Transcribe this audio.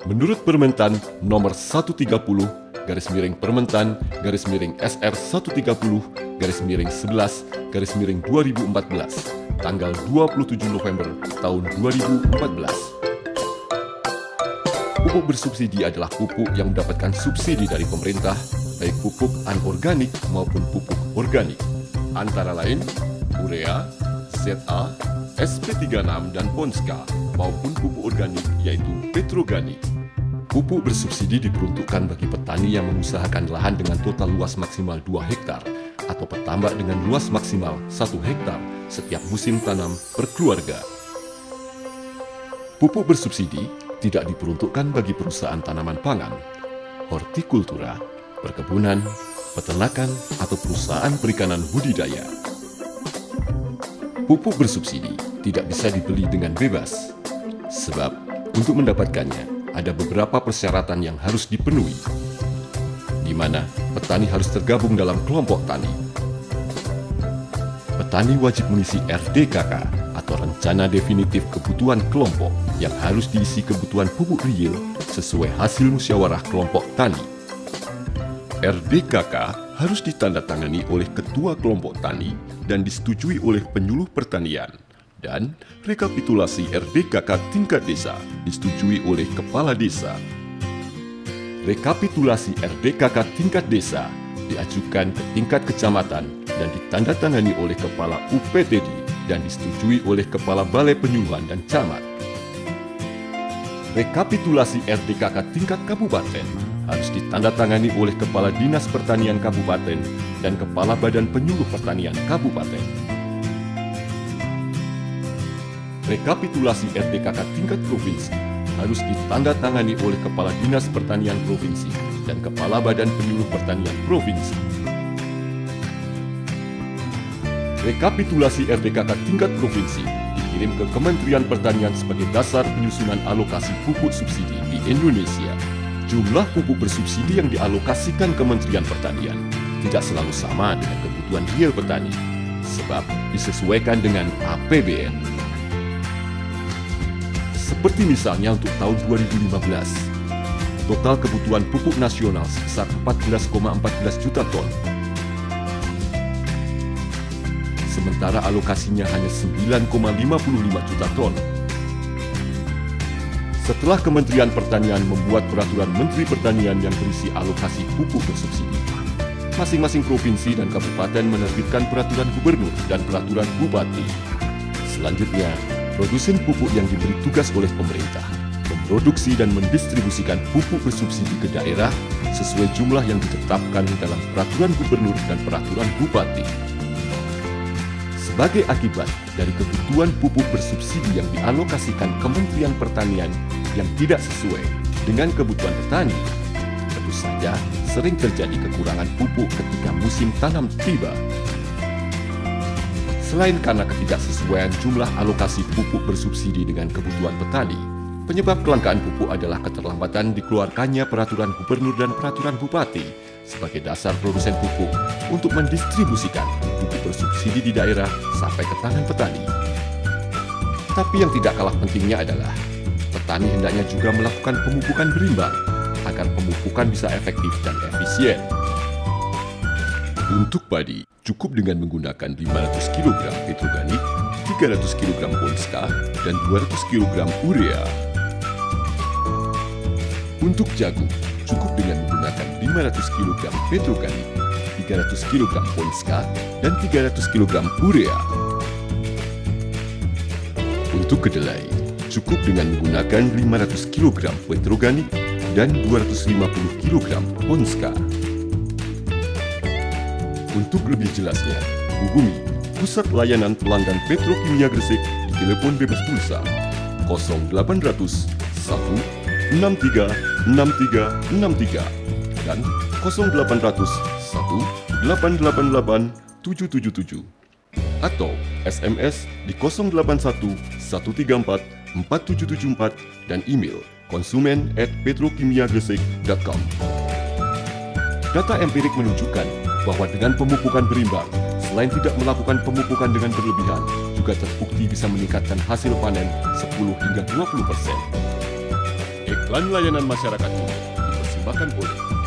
Menurut Permentan nomor 130/Permentan SR 130/11/2014 tanggal 27 November tahun 2014. Pupuk bersubsidi adalah pupuk yang mendapatkan subsidi dari pemerintah, baik pupuk anorganik maupun pupuk organik, antara lain urea, ZA, SP36 dan Ponska, maupun pupuk organik yaitu petroganik. Pupuk bersubsidi diperuntukkan bagi petani yang mengusahakan lahan dengan total luas maksimal 2 hektar atau petambak dengan luas maksimal 1 hektar setiap musim tanam per keluarga. Pupuk bersubsidi tidak diperuntukkan bagi perusahaan tanaman pangan, hortikultura, perkebunan, peternakan, atau perusahaan perikanan budidaya. Pupuk bersubsidi tidak bisa dibeli dengan bebas, sebab untuk mendapatkannya ada beberapa persyaratan yang harus dipenuhi, di mana petani harus tergabung dalam kelompok tani. Petani wajib mengisi RDKK atau Rencana Definitif Kebutuhan Kelompok yang harus diisi kebutuhan pupuk real sesuai hasil musyawarah kelompok tani. RDKK harus ditandatangani oleh Ketua Kelompok Tani dan disetujui oleh Penyuluh Pertanian. Dan rekapitulasi RDKK tingkat desa disetujui oleh Kepala Desa. Rekapitulasi RDKK tingkat desa diajukan ke tingkat kecamatan dan ditandatangani oleh Kepala UPTD dan disetujui oleh Kepala Balai Penyuluhan dan Camat. Rekapitulasi RDKK tingkat kabupaten harus ditandatangani oleh Kepala Dinas Pertanian Kabupaten dan Kepala Badan Penyuluh Pertanian Kabupaten. Rekapitulasi RDKK tingkat provinsi harus ditandatangani oleh Kepala Dinas Pertanian Provinsi dan Kepala Badan Penyuluh Pertanian Provinsi. Rekapitulasi RDKK tingkat provinsi dikirim ke Kementerian Pertanian sebagai dasar penyusunan alokasi pupuk subsidi di Indonesia. Jumlah pupuk bersubsidi yang dialokasikan Kementerian Pertanian tidak selalu sama dengan kebutuhan real petani, sebab disesuaikan dengan APBN. Seperti misalnya untuk tahun 2015, total kebutuhan pupuk nasional sebesar 14,14 juta ton. Sementara alokasinya hanya 9,55 juta ton. Setelah Kementerian Pertanian membuat peraturan Menteri Pertanian yang berisi alokasi pupuk bersubsidi, masing-masing provinsi dan kabupaten menerbitkan peraturan gubernur dan peraturan bupati. Selanjutnya, produsen pupuk yang diberi tugas oleh pemerintah memproduksi dan mendistribusikan pupuk bersubsidi ke daerah sesuai jumlah yang ditetapkan dalam peraturan gubernur dan peraturan bupati. Sebagai akibat dari kebutuhan pupuk bersubsidi yang dialokasikan Kementerian Pertanian yang tidak sesuai dengan kebutuhan petani, tentu saja sering terjadi kekurangan pupuk ketika musim tanam tiba. Selain karena ketidaksesuaian jumlah alokasi pupuk bersubsidi dengan kebutuhan petani, penyebab kelangkaan pupuk adalah keterlambatan dikeluarkannya peraturan gubernur dan peraturan bupati sebagai dasar produsen pupuk untuk mendistribusikan pupuk bersubsidi di daerah sampai ke tangan petani. Tapi yang tidak kalah pentingnya adalah petani hendaknya juga melakukan pemupukan berimbang agar pemupukan bisa efektif dan efisien. Untuk padi, cukup dengan menggunakan 500 kg petroganik, 300 kg Ponska, dan 200 kg urea. Untuk jagung, cukup dengan menggunakan 500 kg petroganik, 300 kg Ponska, dan 300 kg urea. Untuk kedelai, cukup dengan menggunakan 500 kg petroganik dan 250 kg Ponska. Untuk lebih jelasnya, hubungi Pusat Layanan Pelanggan Petrokimia Gresik di telepon bebas pulsa 0800 163 6363 dan 0800 1888 777 atau SMS di 081 134 4774 dan email konsumen@petrokimiagresik.com. Data empirik menunjukkan bahwa dengan pemupukan berimbang, selain tidak melakukan pemupukan dengan berlebihan, juga terbukti bisa meningkatkan hasil panen 10 hingga 20%. Iklan layanan masyarakat ini dipersembahkan oleh